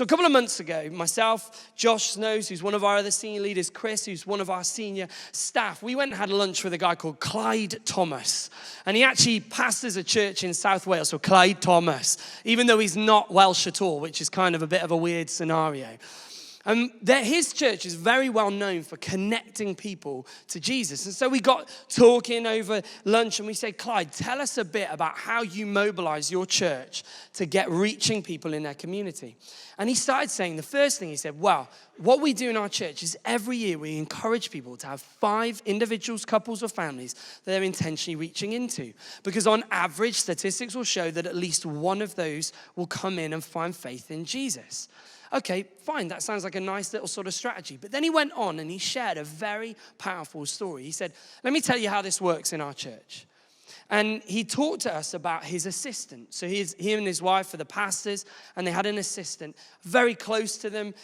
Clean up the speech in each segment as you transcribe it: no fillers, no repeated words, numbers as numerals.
So a couple of months ago, myself, Josh Snows, who's one of our other senior leaders, Chris, who's one of our senior staff, we went and had lunch with a guy called Clyde Thomas. And he actually pastors a church in South Wales, so Clyde Thomas, even though he's not Welsh at all, which is kind of a bit of a weird scenario. His church is very well known for connecting people to Jesus. And so we got talking over lunch and we said, Clyde, tell us a bit about how you mobilize your church to get reaching people in their community. And he started saying, the first thing he said, well, what we do in our church is every year we encourage people to have 5 individuals, couples, or families that they're intentionally reaching into. Because on average, statistics will show that at least one of those will come in and find faith in Jesus. Okay, fine, that sounds like a nice little sort of strategy. But then he went on and he shared a very powerful story. He said, let me tell you how this works in our church. And he talked to us about his assistant. So he and his wife are the pastors, and they had an assistant very close to them,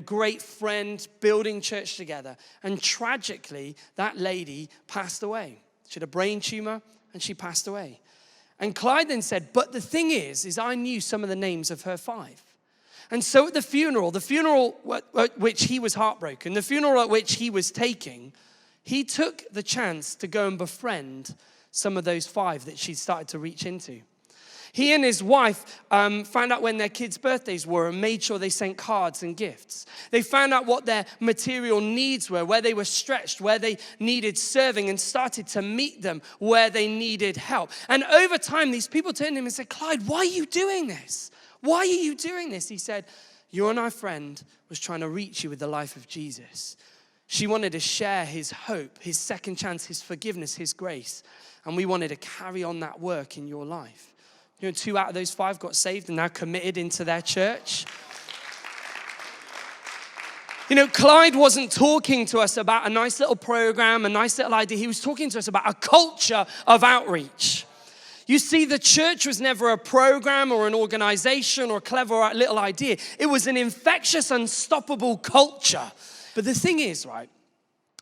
great friend, building church together. And tragically, that lady passed away. She had a brain tumor, and she passed away. And Clyde then said, but the thing is I knew some of the names of her 5. And so at the funeral at which he was heartbroken, the funeral at which he was taking, he took the chance to go and befriend some of those 5 that she'd started to reach into. He and his wife found out when their kids' birthdays were and made sure they sent cards and gifts. They found out what their material needs were, where they were stretched, where they needed serving, and started to meet them where they needed help. And over time, these people turned to him and said, Clyde, why are you doing this? Why are you doing this? He said, your and our friend was trying to reach you with the life of Jesus. She wanted to share his hope, his second chance, his forgiveness, his grace. And we wanted to carry on that work in your life. 2 out of those 5 got saved and now committed into their church. Clyde wasn't talking to us about a nice little program, a nice little idea. He was talking to us about a culture of outreach. You see, the church was never a program or an organization or a clever little idea. It was an infectious, unstoppable culture. But the thing is, right,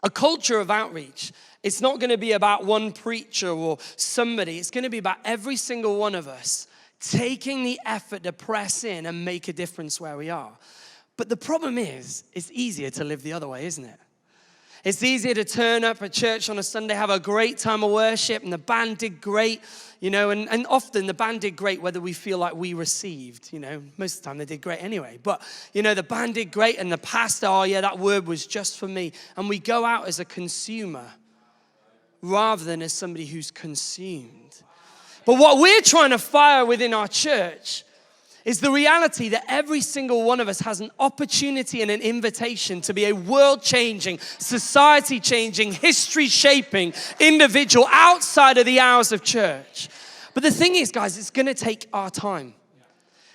a culture of outreach, it's not going to be about one preacher or somebody. It's going to be about every single one of us taking the effort to press in and make a difference where we are. But the problem is, it's easier to live the other way, isn't it? It's easier to turn up at church on a Sunday, have a great time of worship, and the band did great, and often the band did great whether we feel like we received, most of the time they did great anyway. But, the band did great, and the pastor, oh yeah, that word was just for me. And we go out as a consumer rather than as somebody who's consumed. But what we're trying to fire within our church is the reality that every single one of us has an opportunity and an invitation to be a world-changing, society-changing, history-shaping individual outside of the hours of church. But the thing is, guys, it's going to take our time.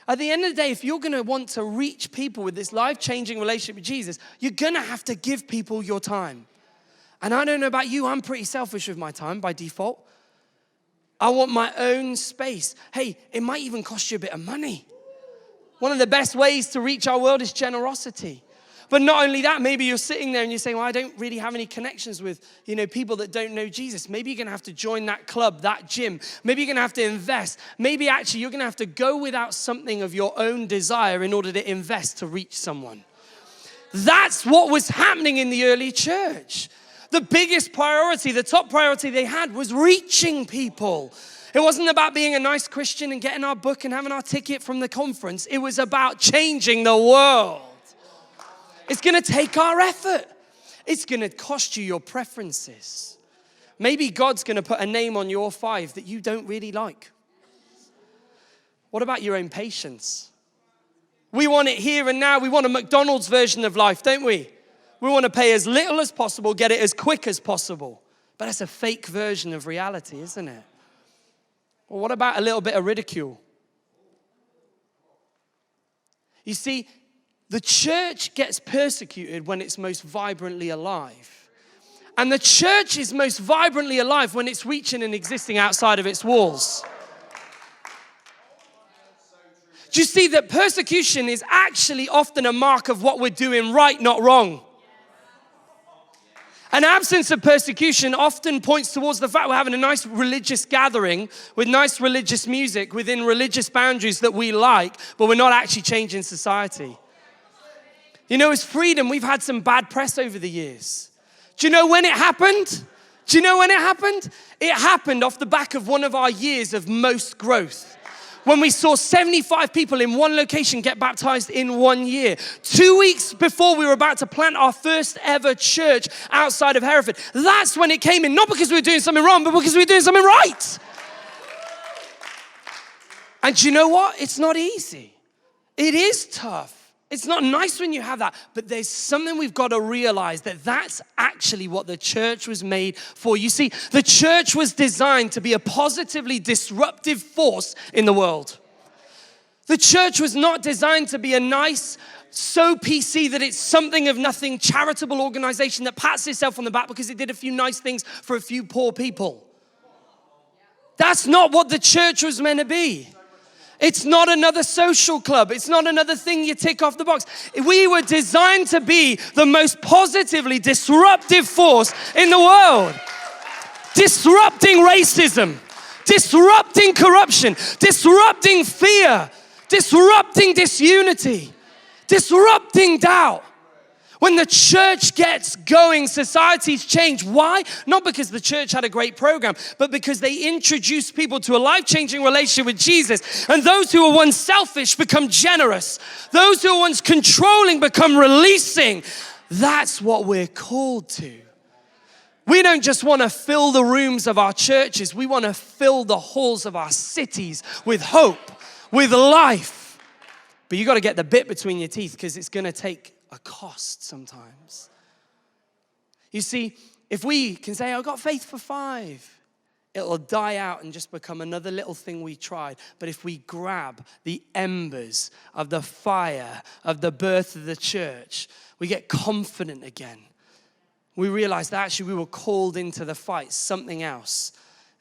At the end of the day, if you're going to want to reach people with this life-changing relationship with Jesus, you're going to have to give people your time. And I don't know about you, I'm pretty selfish with my time by default. I want my own space. Hey, it might even cost you a bit of money. One of the best ways to reach our world is generosity. But not only that, maybe you're sitting there and you're saying, well, I don't really have any connections with, people that don't know Jesus. Maybe you're going to have to join that club, that gym. Maybe you're going to have to invest. Maybe actually you're going to have to go without something of your own desire in order to invest to reach someone. That's what was happening in the early church. The biggest priority, the top priority they had was reaching people. It wasn't about being a nice Christian and getting our book and having our ticket from the conference. It was about changing the world. It's going to take our effort. It's going to cost you your preferences. Maybe God's going to put a name on your 5 that you don't really like. What about your own patience? We want it here and now. We want a McDonald's version of life, don't we? We want to pay as little as possible, get it as quick as possible. But that's a fake version of reality, isn't it? Well, what about a little bit of ridicule? You see, the church gets persecuted when it's most vibrantly alive. And the church is most vibrantly alive when it's reaching and existing outside of its walls. Do you see that persecution is actually often a mark of what we're doing right, not wrong? An absence of persecution often points towards the fact we're having a nice religious gathering with nice religious music within religious boundaries that we like, but we're not actually changing society. You know, as Freedom, we've had some bad press over the years. Do you know when it happened? Do you know when it happened? It happened off the back of one of our years of most growth. When we saw 75 people in one location get baptized in 1 year. 2 weeks before we were about to plant our first ever church outside of Hereford. That's when it came in, not because we were doing something wrong, but because we were doing something right. And do you know what? It's not easy. It is tough. It's not nice when you have that, but there's something we've got to realize that that's actually what the church was made for. You see, the church was designed to be a positively disruptive force in the world. The church was not designed to be a nice, so PC that it's something of nothing charitable organization that pats itself on the back because it did a few nice things for a few poor people. That's not what the church was meant to be. It's not another social club. It's not another thing you tick off the box. We were designed to be the most positively disruptive force in the world. Disrupting racism, disrupting corruption, disrupting fear, disrupting disunity, disrupting doubt. When the church gets going, societies change. Why? Not because the church had a great program, but because they introduced people to a life-changing relationship with Jesus. And those who were once selfish become generous. Those who were once controlling become releasing. That's what we're called to. We don't just want to fill the rooms of our churches. We want to fill the halls of our cities with hope, with life. But you got to get the bit between your teeth because it's going to take a cost sometimes. You see, if we can say, I've got faith for 5, it'll die out and just become another little thing we tried. But if we grab the embers of the fire of the birth of the church, we get confident again. We realize that actually we were called into the fight. Something else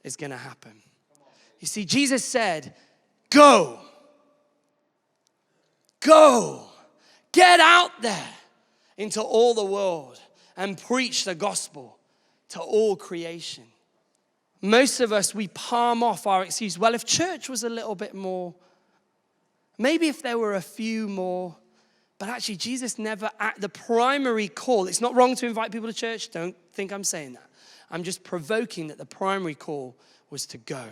is going to happen. You see, Jesus said, go. Go. Get out there into all the world and preach the gospel to all creation. Most of us, we palm off our excuse. Well, if church was a little bit more, maybe if there were a few more, but actually Jesus never, the primary call, it's not wrong to invite people to church. Don't think I'm saying that. I'm just provoking that the primary call was to go.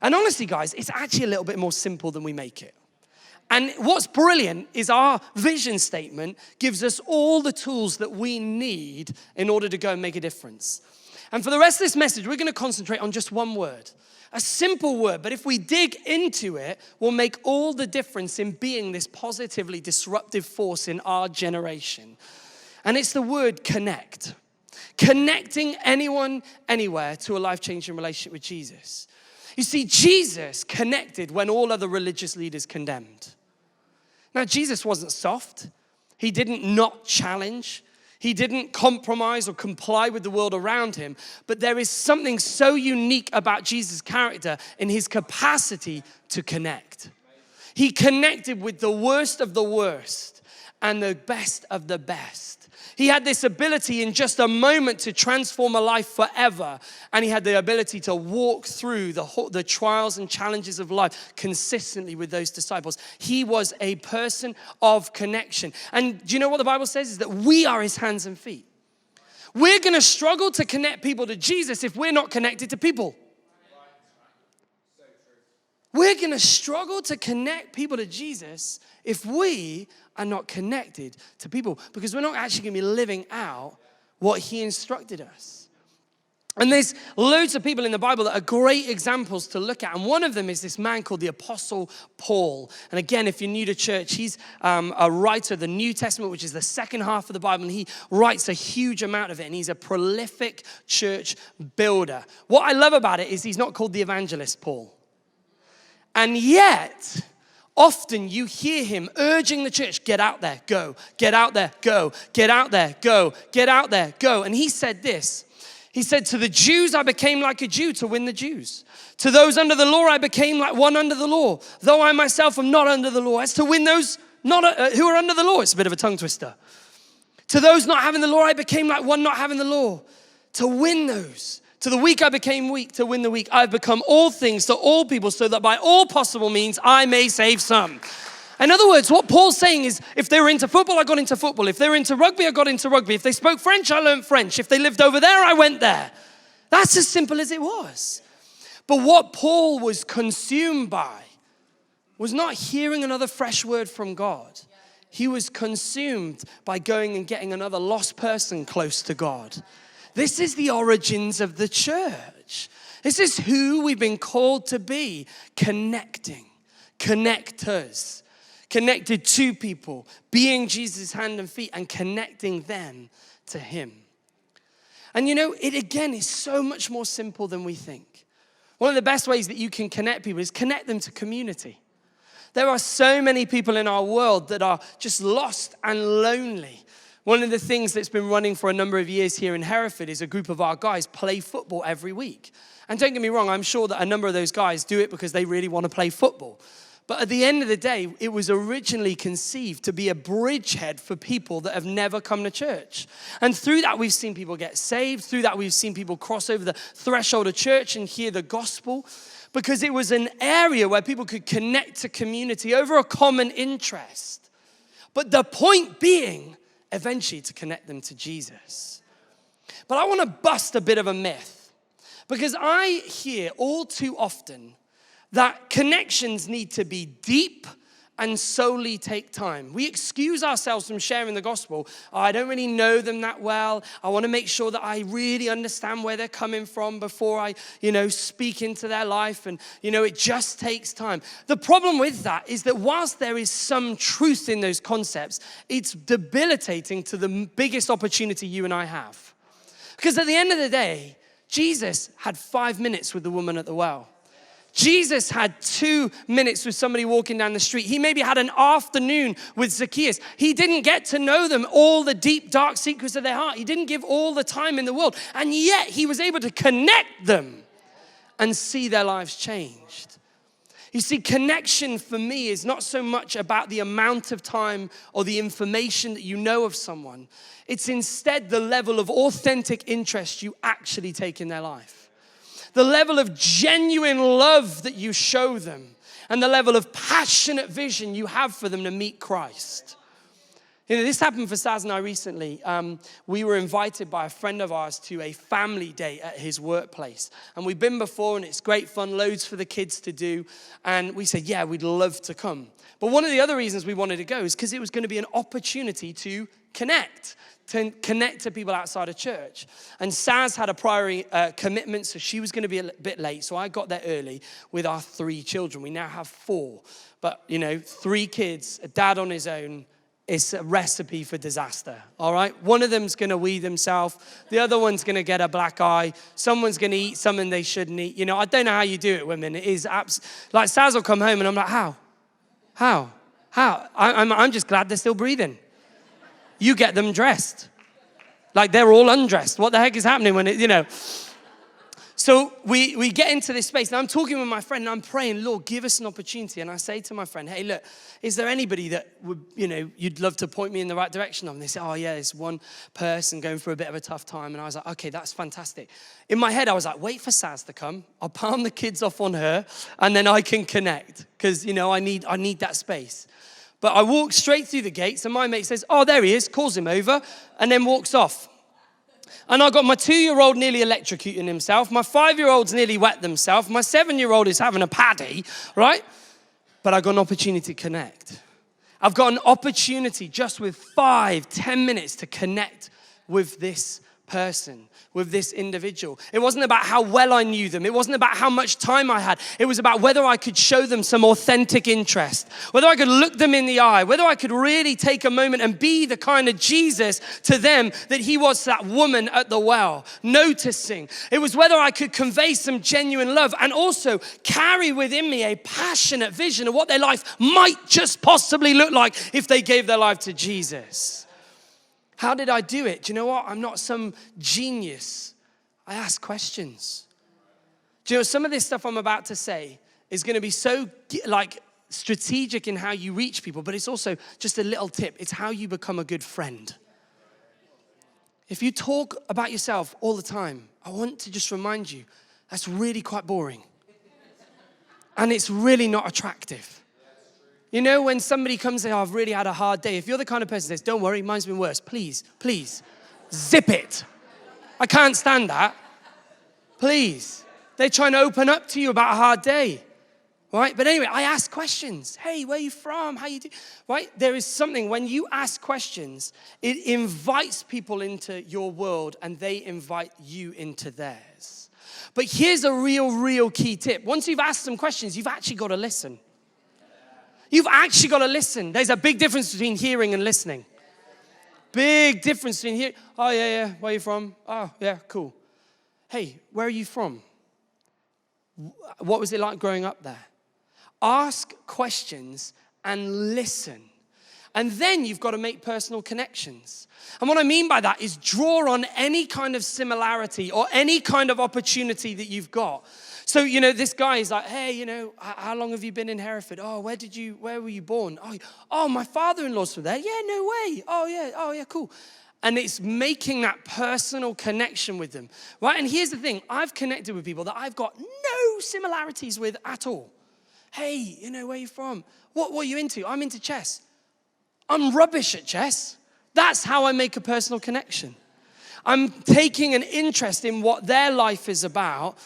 And honestly, guys, it's actually a little bit more simple than we make it. And what's brilliant is our vision statement gives us all the tools that we need in order to go and make a difference. And for the rest of this message, we're going to concentrate on just one word. A simple word, but if we dig into it, will make all the difference in being this positively disruptive force in our generation. And it's the word connect. Connecting anyone, anywhere to a life-changing relationship with Jesus. You see, Jesus connected when all other religious leaders condemned. Now, Jesus wasn't soft. He didn't not challenge. He didn't compromise or comply with the world around him. But there is something so unique about Jesus' character in his capacity to connect. He connected with the worst of the worst and the best of the best. He had this ability in just a moment to transform a life forever. And he had the ability to walk through the trials and challenges of life consistently with those disciples. He was a person of connection. And do you know what the Bible says? Is that we are his hands and feet. We're going to struggle to connect people to Jesus if we're not connected to people. We're going to struggle to connect people to Jesus if we are not connected to people, because we're not actually going to be living out what he instructed us. And there's loads of people in the Bible that are great examples to look at. And one of them is this man called the Apostle Paul. And again, if you're new to church, he's a writer of the New Testament, which is the second half of the Bible. And he writes a huge amount of it. And he's a prolific church builder. What I love about it is he's not called the evangelist Paul. And yet, often you hear him urging the church, get out there, go, get out there, go, get out there, go, get out there, go. And he said this. He said, to the Jews, I became like a Jew to win the Jews. To those under the law, I became like one under the law, though I myself am not under the law, as to win those not who are under the law. It's a bit of a tongue twister. To those not having the law, I became like one not having the law, to win those. To the weak, I became weak to win the weak. I've become all things to all people so that by all possible means, I may save some. In other words, what Paul's saying is, if they were into football, I got into football. If they were into rugby, I got into rugby. If they spoke French, I learned French. If they lived over there, I went there. That's as simple as it was. But what Paul was consumed by was not hearing another fresh word from God. He was consumed by going and getting another lost person close to God. This is the origins of the church. This is who we've been called to be, connecting, connectors, connected to people, being Jesus' hand and feet and connecting them to him. And you know, it again is so much more simple than we think. One of the best ways that you can connect people is connect them to community. There are so many people in our world that are just lost and lonely. One of the things that's been running for a number of years here in Hereford is a group of our guys play football every week. And don't get me wrong, I'm sure that a number of those guys do it because they really want to play football. But at the end of the day, it was originally conceived to be a bridgehead for people that have never come to church. And through that, we've seen people get saved. Through that, we've seen people cross over the threshold of church and hear the gospel. Because it was an area where people could connect to community over a common interest. But the point being, eventually to connect them to Jesus. But I want to bust a bit of a myth. Because I hear all too often that connections need to be deep and solely take time. We excuse ourselves from sharing the gospel. Oh, I don't really know them that well. I want to make sure that I really understand where they're coming from before I, speak into their life. And, it just takes time. The problem with that is that whilst there is some truth in those concepts, it's debilitating to the biggest opportunity you and I have. Because at the end of the day, Jesus had 5 minutes with the woman at the well. Jesus had 2 minutes with somebody walking down the street. He maybe had an afternoon with Zacchaeus. He didn't get to know them, all the deep, dark secrets of their heart. He didn't give all the time in the world. And yet he was able to connect them and see their lives changed. You see, connection for me is not so much about the amount of time or the information that you know of someone. It's instead the level of authentic interest you actually take in their life. The level of genuine love that you show them, and the level of passionate vision you have for them to meet Christ. This happened for Saz and I recently. We were invited by a friend of ours to a family day at his workplace. And we've been before, and it's great fun, loads for the kids to do. And we said, yeah, we'd love to come. But one of the other reasons we wanted to go is because it was going to be an opportunity to connect to people outside of church. And Saz had a prior commitment, so she was going to be a bit late. So I got there early with our 3 children. We now have 4. But, 3 kids, a dad on his own, is a recipe for disaster, all right? One of them's going to wee themselves. The other one's going to get a black eye. Someone's going to eat something they shouldn't eat. I don't know how you do it, women. It is like Saz will come home and I'm like, how? I'm just glad they're still breathing. You get them dressed. Like they're all undressed. What the heck is happening when So we get into this space. And I'm talking with my friend and I'm praying, Lord, give us an opportunity. And I say to my friend, hey, look, is there anybody that would, you'd love to point me in the right direction of? And they say, oh yeah, there's one person going through a bit of a tough time. And I was like, okay, that's fantastic. In my head, I was like, wait for Saz to come. I'll palm the kids off on her and then I can connect. Because, I need that space. But I walk straight through the gates and my mate says, oh, there he is, calls him over, and then walks off. And I got my 2-year-old nearly electrocuting himself. My 5-year-old's nearly wet themselves. My 7-year-old is having a paddy, right? But I got an opportunity to connect. I've got an opportunity just with 5-10 minutes to connect with this person, with this individual. It wasn't about how well I knew them. It wasn't about how much time I had. It was about whether I could show them some authentic interest, whether I could look them in the eye, whether I could really take a moment and be the kind of Jesus to them that he was to that woman at the well, noticing. It was whether I could convey some genuine love and also carry within me a passionate vision of what their life might just possibly look like if they gave their life to Jesus. How did I do it? Do you know what? I'm not some genius. I ask questions. Do you know, some of this stuff I'm about to say is going to be so strategic in how you reach people, but it's also just a little tip. It's how you become a good friend. If you talk about yourself all the time, I want to just remind you, that's really quite boring. And it's really not attractive. You know, when somebody comes and says, oh, I've really had a hard day. If you're the kind of person that says, don't worry, mine's been worse. Please, zip it. I can't stand that. Please. They're trying to open up to you about a hard day. Right? But anyway, I ask questions. Hey, where are you from? How you do? Right? There is something, when you ask questions, it invites people into your world and they invite you into theirs. But here's a real key tip. Once you've asked some questions, you've actually got to listen. You've actually got to listen. There's a big difference between hearing and listening. Big difference between hearing. Oh, yeah. Where are you from? Oh, yeah, cool. Hey, where are you from? What was it like growing up there? Ask questions and listen. And then you've got to make personal connections. And what I mean by that is draw on any kind of similarity or any kind of opportunity that you've got. So, this guy is like, hey, how long have you been in Hereford? Oh, where were you born? Oh, my father-in-law's from there. Yeah, no way. Oh, yeah, cool. And it's making that personal connection with them, right? And here's the thing. I've connected with people that I've got no similarities with at all. Hey, where are you from? What are you into? I'm into chess. I'm rubbish at chess. That's how I make a personal connection. I'm taking an interest in what their life is about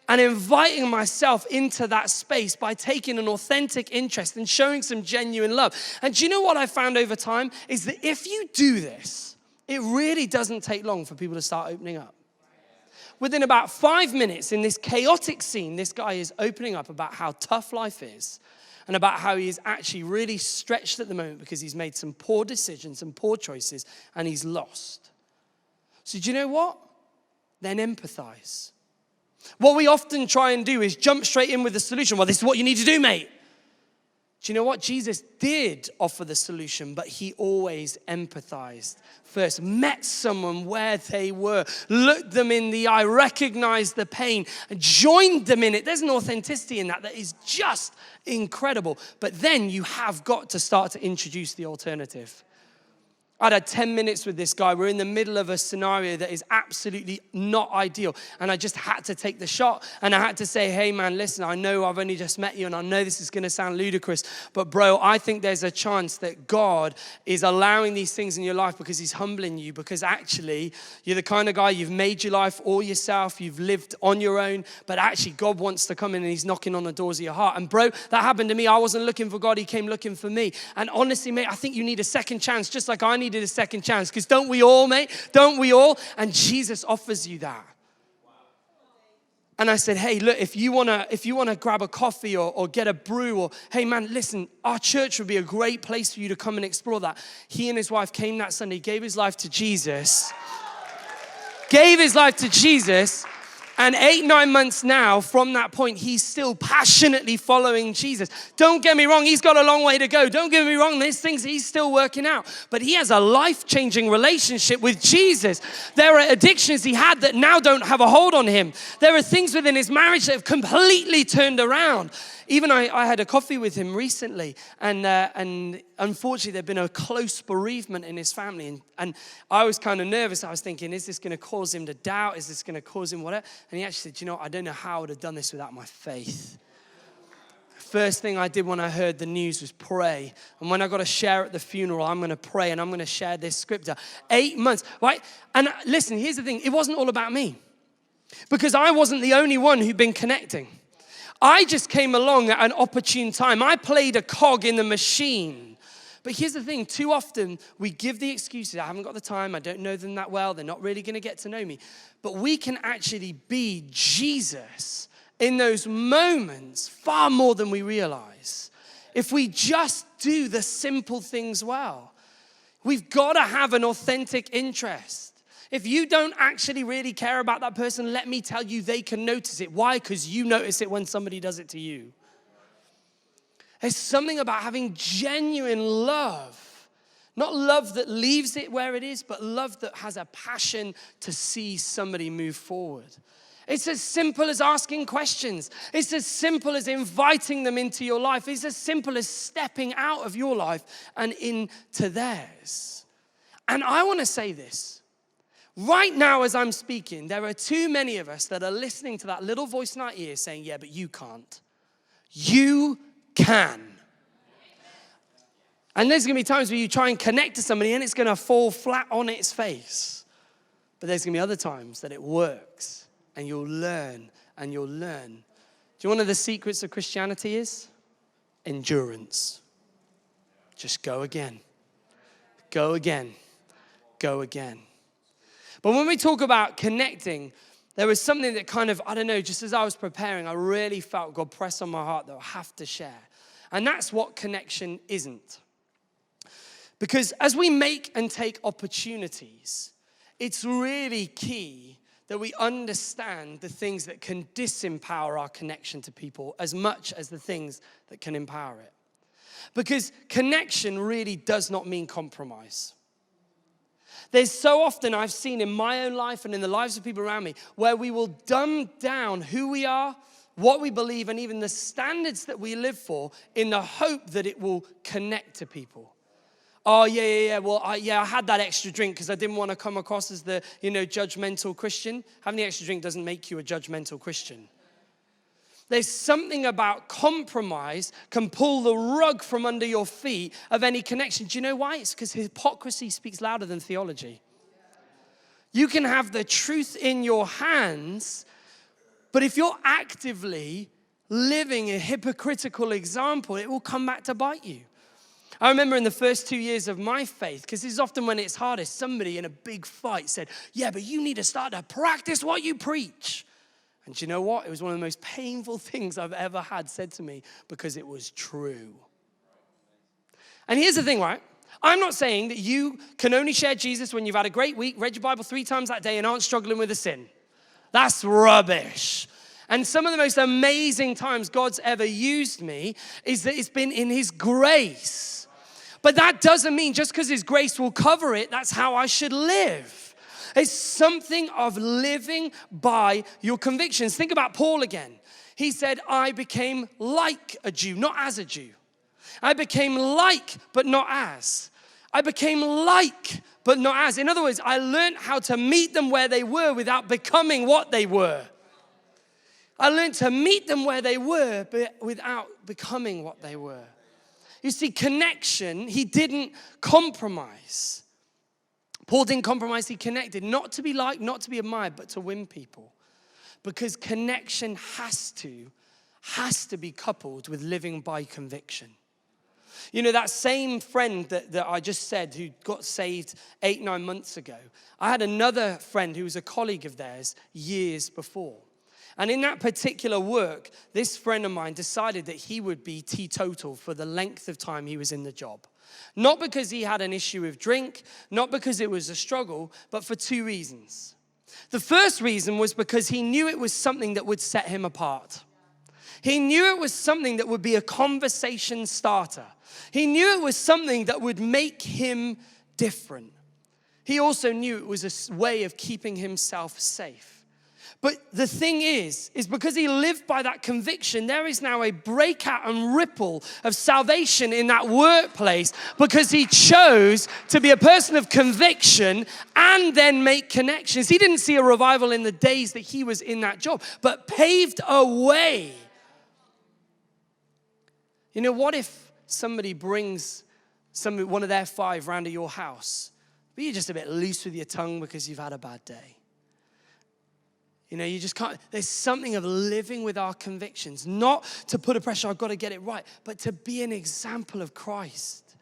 and inviting myself into that space by taking an authentic interest and showing some genuine love. And do you know what I found over time? Is that if you do this, it really doesn't take long for people to start opening up. Within about 5 minutes in this chaotic scene, this guy is opening up about how tough life is and about how he is actually really stretched at the moment because he's made some poor decisions and poor choices and he's lost. So do you know what? Then empathize. What we often try and do is jump straight in with the solution. Well, this is what you need to do, mate. Do you know what? Jesus did offer the solution, but he always empathized first. Met someone where they were, looked them in the eye, recognized the pain, and joined them in it. There's an authenticity in that is just incredible. But then you have got to start to introduce the alternative. I'd had 10 minutes with this guy. We're in the middle of a scenario that is absolutely not ideal. And I just had to take the shot. And I had to say, hey, man, listen, I know I've only just met you. And I know this is going to sound ludicrous. But, bro, I think there's a chance that God is allowing these things in your life because he's humbling you. Because actually, you're the kind of guy, you've made your life all yourself. You've lived on your own. But actually, God wants to come in and he's knocking on the doors of your heart. And, bro, that happened to me. I wasn't looking for God. He came looking for me. And honestly, mate, I think you need a second chance, just like I needed a second chance, because don't we all, mate? Don't we all? And Jesus offers you that. And I said, hey, look, if you wanna grab a coffee or get a brew, or hey, man, listen, our church would be a great place for you to come and explore that. He and his wife came that Sunday, gave his life to Jesus. And 8-9 months now, from that point, he's still passionately following Jesus. Don't get me wrong, he's got a long way to go. Don't get me wrong, there's things he's still working out. But he has a life-changing relationship with Jesus. There are addictions he had that now don't have a hold on him. There are things within his marriage that have completely turned around. Even I had a coffee with him recently, and unfortunately there'd been a close bereavement in his family, and I was kind of nervous. I was thinking, is this going to cause him to doubt? Is this going to cause him whatever? And he actually said, I don't know how I would have done this without my faith. First thing I did when I heard the news was pray. And when I got to share at the funeral, I'm going to pray and I'm going to share this scripture. 8 months, right? And listen, here's the thing. It wasn't all about me, because I wasn't the only one who'd been connecting. I just came along at an opportune time. I played a cog in the machine. But here's the thing. Too often, we give the excuses. I haven't got the time. I don't know them that well. They're not really going to get to know me. But we can actually be Jesus in those moments far more than we realize. If we just do the simple things well. We've got to have an authentic interest. If you don't actually really care about that person, let me tell you, they can notice it. Why? Because you notice it when somebody does it to you. There's something about having genuine love. Not love that leaves it where it is, but love that has a passion to see somebody move forward. It's as simple as asking questions. It's as simple as inviting them into your life. It's as simple as stepping out of your life and into theirs. And I want to say this. Right now, as I'm speaking, there are too many of us that are listening to that little voice in our ear saying, yeah, but you can't. You can. And there's going to be times where you try and connect to somebody and it's going to fall flat on its face. But there's going to be other times that it works and you'll learn and you'll learn. Do you know one of the secrets of Christianity is? Endurance. Just go again. Go again. Go again. But when we talk about connecting, there was something that kind of, I don't know, just as I was preparing, I really felt God press on my heart that I have to share. And that's what connection isn't. Because as we make and take opportunities, it's really key that we understand the things that can disempower our connection to people as much as the things that can empower it. Because connection really does not mean compromise. There's so often I've seen in my own life and in the lives of people around me where we will dumb down who we are, what we believe, and even the standards that we live for in the hope that it will connect to people. Oh, yeah. Well, I had that extra drink because I didn't want to come across as the, judgmental Christian. Having the extra drink doesn't make you a judgmental Christian. There's something about compromise can pull the rug from under your feet of any connection. Do you know why? It's because hypocrisy speaks louder than theology. You can have the truth in your hands, but if you're actively living a hypocritical example, it will come back to bite you. I remember in the first 2 years of my faith, because this is often when it's hardest, somebody in a big fight said, yeah, but you need to start to practice what you preach. And do you know what? It was one of the most painful things I've ever had said to me because it was true. And here's the thing, right? I'm not saying that you can only share Jesus when you've had a great week, read your Bible 3 times that day, and aren't struggling with a sin. That's rubbish. And some of the most amazing times God's ever used me is that it's been in His grace. But that doesn't mean just because His grace will cover it, that's how I should live. It's something of living by your convictions. Think about Paul again. He said, I became like a Jew, not as a Jew. I became like, but not as. I became like, but not as. In other words, I learned how to meet them where they were without becoming what they were. I learned to meet them where they were, but without becoming what they were. You see, connection, he didn't compromise. Paul didn't compromise, he connected. Not to be liked, not to be admired, but to win people. Because connection has to be coupled with living by conviction. You know, that same friend that I just said who got saved 8-9 months ago, I had another friend who was a colleague of theirs years before. And in that particular work, this friend of mine decided that he would be teetotal for the length of time he was in the job. Not because he had an issue with drink, not because it was a struggle, but for 2 reasons. The first reason was because he knew it was something that would set him apart. He knew it was something that would be a conversation starter. He knew it was something that would make him different. He also knew it was a way of keeping himself safe. But the thing is because he lived by that conviction, there is now a breakout and ripple of salvation in that workplace because he chose to be a person of conviction and then make connections. He didn't see a revival in the days that he was in that job, but paved a way. You know, what if somebody brings one of their 5 round to your house, but you're just a bit loose with your tongue because you've had a bad day? You know, you just can't, there's something of living with our convictions, not to put a pressure, I've got to get it right, but to be an example of Christ.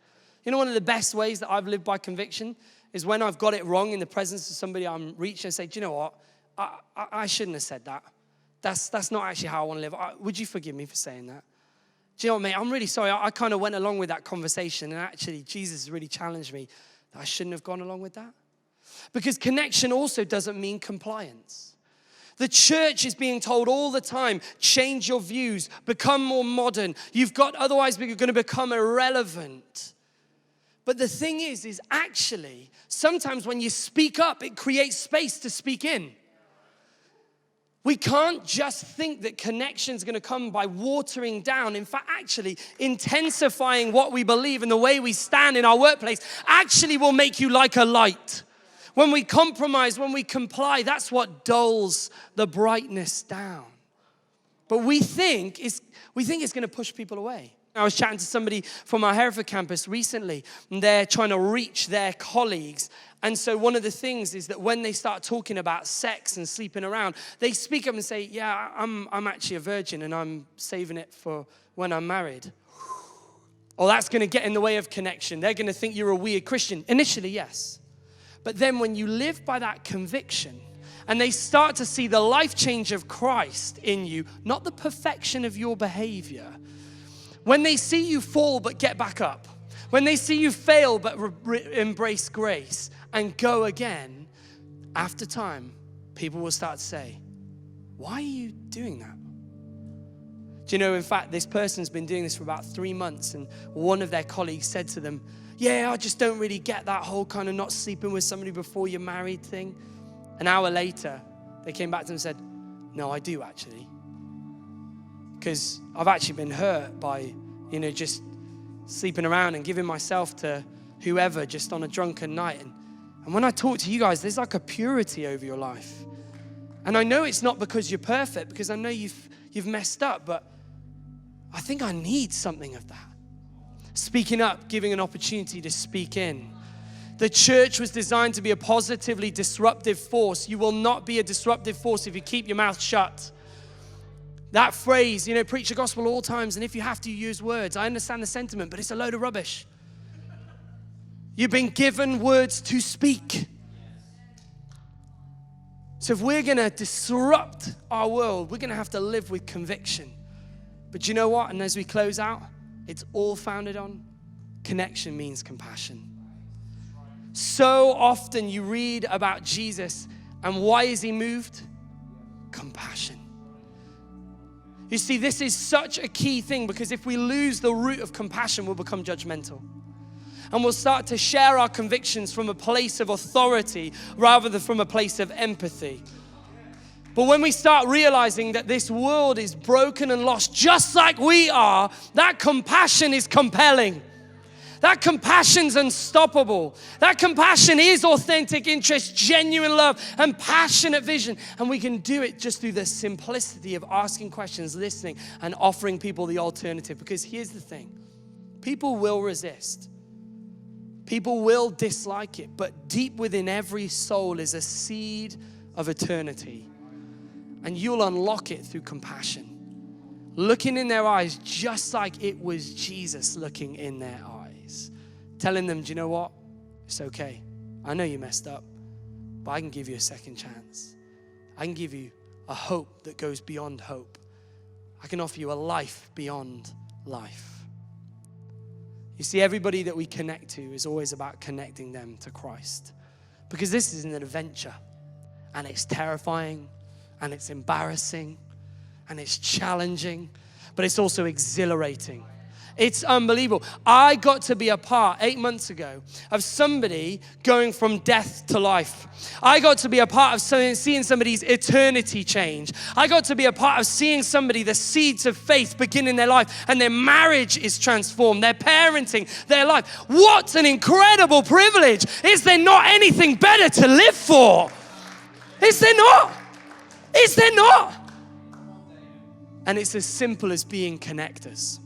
You know, one of the best ways that I've lived by conviction is when I've got it wrong in the presence of somebody I'm reaching and say, do you know what? I shouldn't have said that. That's not actually how I want to live. Would you forgive me for saying that? Do you know what, mate? I'm really sorry. I kind of went along with that conversation, and actually Jesus really challenged me that I shouldn't have gone along with that. Because connection also doesn't mean compliance. The church is being told all the time, change your views, become more modern. Otherwise you're going to become irrelevant. But the thing is actually, sometimes when you speak up, it creates space to speak in. We can't just think that connection is going to come by watering down. In fact, actually, intensifying what we believe and the way we stand in our workplace actually will make you like a light. When we compromise, when we comply, that's what dulls the brightness down. But we think it's going to push people away. I was chatting to somebody from our Hereford campus recently, and they're trying to reach their colleagues. And so one of the things is that when they start talking about sex and sleeping around, they speak up and say, yeah, I'm actually a virgin and I'm saving it for when I'm married. Or that's going to get in the way of connection. They're going to think you're a weird Christian. Initially, yes. But then when you live by that conviction and they start to see the life change of Christ in you, not the perfection of your behavior, when they see you fall but get back up, when they see you fail but embrace grace and go again, after time, people will start to say, why are you doing that? Do you know, in fact, this person's been doing this for about 3 months, and one of their colleagues said to them, yeah, I just don't really get that whole kind of not sleeping with somebody before you're married thing. An hour later, they came back to them and said, no, I do actually. Because I've actually been hurt by, just sleeping around and giving myself to whoever just on a drunken night. And when I talk to you guys, there's like a purity over your life. And I know it's not because you're perfect, because I know you've messed up, but I think I need something of that. Speaking up, giving an opportunity to speak in. The church was designed to be a positively disruptive force. You will not be a disruptive force if you keep your mouth shut. That phrase, preach the gospel all times, and if you have to, use words. I understand the sentiment, but it's a load of rubbish. You've been given words to speak. So if we're going to disrupt our world, we're going to have to live with conviction. But you know what? And as we close out, it's all founded on connection means compassion. So often you read about Jesus, and why is he moved? Compassion. You see, this is such a key thing, because if we lose the root of compassion, we'll become judgmental. And we'll start to share our convictions from a place of authority rather than from a place of empathy. But when we start realizing that this world is broken and lost just like we are, that compassion is compelling. That compassion's unstoppable. That compassion is authentic interest, genuine love, and passionate vision. And we can do it just through the simplicity of asking questions, listening, and offering people the alternative. Because here's the thing. People will resist. People will dislike it. But deep within every soul is a seed of eternity. And you'll unlock it through compassion. Looking in their eyes just like it was Jesus looking in their eyes. Telling them, do you know what? It's okay. I know you messed up, but I can give you a second chance. I can give you a hope that goes beyond hope. I can offer you a life beyond life. You see, everybody that we connect to is always about connecting them to Christ. Because this is an adventure, and it's terrifying, and it's embarrassing, and it's challenging, but it's also exhilarating. It's unbelievable. I got to be a part 8 months ago of somebody going from death to life. I got to be a part of seeing somebody's eternity change. I got to be a part of seeing somebody, the seeds of faith begin in their life, and their marriage is transformed, their parenting, their life. What an incredible privilege. Is there not anything better to live for? Is there not? Is there not? And it's as simple as being connectors.